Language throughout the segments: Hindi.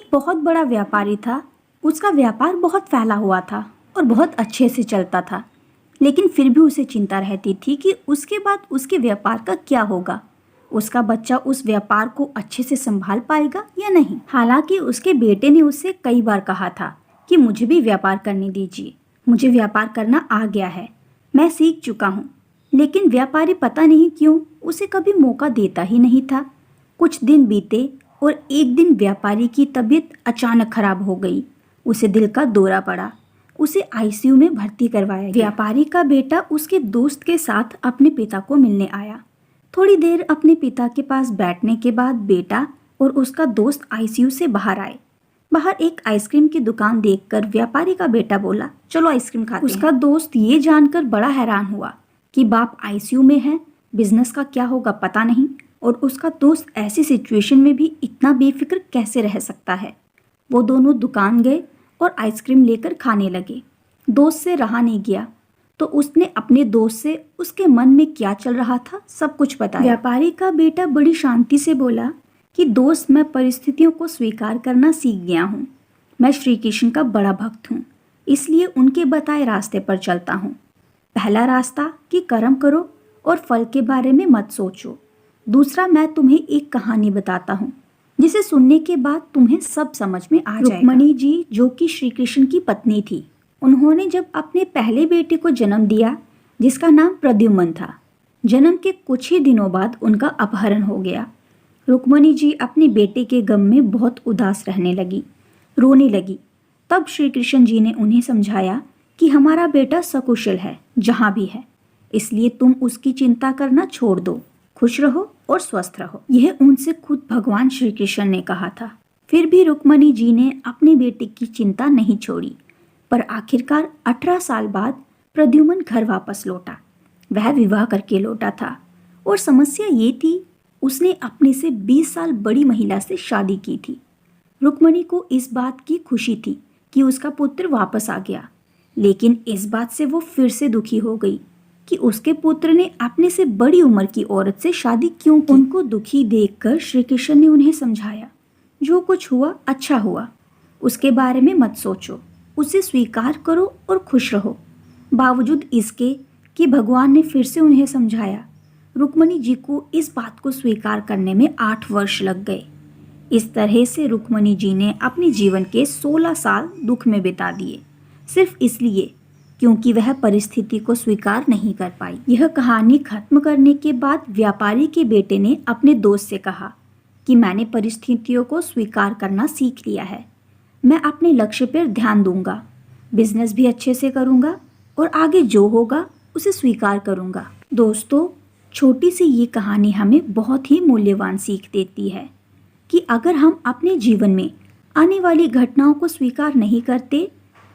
एक बहुत बड़ा व्यापारी था। उसका व्यापार बहुत फैला हुआ था और बहुत अच्छे से चलता था, लेकिन फिर भी उसे चिंता रहती थी कि उसके बाद उसके व्यापार का क्या होगा। उसका बच्चा उस व्यापार को अच्छे से संभाल पाएगा या नहीं। हालांकि उसके बेटे ने उससे कई बार कहा था कि मुझे भी व्यापार करने दीजिए, मुझे व्यापार करना आ गया है, मैं सीख चुका हूँ। लेकिन व्यापारी पता नहीं क्यों उसे कभी मौका देता ही नहीं था। कुछ दिन बीते और एक दिन व्यापारी की तबीयत अचानक खराब हो गई। उसे दिल का दौरा पड़ा। उसे आईसीयू में भर्ती करवाया गया। व्यापारी का बेटा उसके दोस्त के साथ अपने पिता को मिलने आया। थोड़ी देर अपने पिता के पास बैठने के बाद बेटा और उसका दोस्त आईसीयू से बाहर आए। बाहर एक आइसक्रीम की दुकान देखकर व्यापारी का बेटा बोला, चलो आइसक्रीम खाते हैं। उसका दोस्त ये जानकर बड़ा हैरान हुआ कि बाप आईसीयू में है, बिजनेस का क्या होगा पता नहीं, और उसका दोस्त ऐसी सिचुएशन में भी इतना बेफिक्र कैसे रह सकता है। वो दोनों दुकान गए और आइसक्रीम लेकर खाने लगे। दोस्त से रहा नहीं गया तो उसने अपने दोस्त से उसके मन में क्या चल रहा था सब कुछ बताया। व्यापारी का बेटा बड़ी शांति से बोला कि दोस्त, मैं परिस्थितियों को स्वीकार करना सीख गया हूँ। मैं श्री कृष्ण का बड़ा भक्त हूँ, इसलिए उनके बताए रास्ते पर चलता हूँ। पहला रास्ता कि कर्म करो और फल के बारे में मत सोचो। दूसरा, मैं तुम्हें एक कहानी बताता हूँ जिसे सुनने के बाद तुम्हें सब समझ में आ जाएगा। रुक्मणी जी, जो कि श्री कृष्ण की पत्नी थी, उन्होंने जब अपने पहले बेटे को जन्म दिया जिसका नाम प्रद्युम्न था, जन्म के कुछ ही दिनों बाद उनका अपहरण हो गया। रुक्मणी जी अपने बेटे के गम में बहुत उदास रहने लगी, रोने लगी। तब श्री कृष्ण जी ने उन्हें समझाया कि हमारा बेटा सकुशल है जहाँ भी है, इसलिए तुम उसकी चिंता करना छोड़ दो, खुश रहो और स्वस्थ रहो। यह उनसे खुद भगवान श्री कृष्ण ने कहा था। फिर भी रुक्मणी जी ने अपने बेटे की चिंता नहीं छोड़ी, पर आखिरकार 18 साल बाद प्रद्युम्न घर वापस लौटा। वह विवाह करके लौटा था और समस्या ये थी, उसने अपने से 20 साल बड़ी महिला से शादी की थी। रुक्मणी को इस बात की खुशी थी कि उसका पुत्र वापस आ गया, लेकिन इस बात से वो फिर से दुखी हो गई कि उसके पुत्र ने अपने से बड़ी उम्र की औरत से शादी क्यों की। उनको दुखी देखकर श्री कृष्ण ने उन्हें समझाया, जो कुछ हुआ अच्छा हुआ, उसके बारे में मत सोचो, उसे स्वीकार करो और खुश रहो। बावजूद इसके कि भगवान ने फिर से उन्हें समझाया, रुक्मणी जी को इस बात को स्वीकार करने में 8 वर्ष लग गए। इस तरह से रुक्मणी जी ने अपने जीवन के 16 साल दुख में बिता दिए, सिर्फ इसलिए क्योंकि वह परिस्थिति को स्वीकार नहीं कर पाई। यह कहानी खत्म करने के बाद व्यापारी के बेटे ने अपने दोस्त से कहा कि मैंने परिस्थितियों को स्वीकार करना सीख लिया है, मैं अपने लक्ष्य पर ध्यान दूंगा, बिजनेस भी अच्छे से करूंगा और आगे जो होगा उसे स्वीकार करूंगा। दोस्तों, छोटी सी ये कहानी हमें बहुत ही मूल्यवान सीख देती है कि अगर हम अपने जीवन में आने वाली घटनाओं को स्वीकार नहीं करते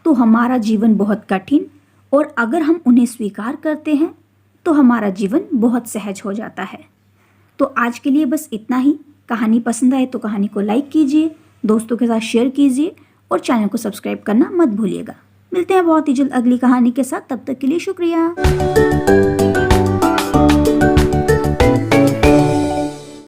तो हमारा जीवन बहुत कठिन, और अगर हम उन्हें स्वीकार करते हैं तो हमारा जीवन बहुत सहज हो जाता है। तो आज के लिए बस इतना ही। कहानी पसंद आए तो कहानी को लाइक कीजिए, दोस्तों के साथ शेयर कीजिए और चैनल को सब्सक्राइब करना मत भूलिएगा। मिलते हैं बहुत ही जल्द अगली कहानी के साथ, तब तक के लिए शुक्रिया।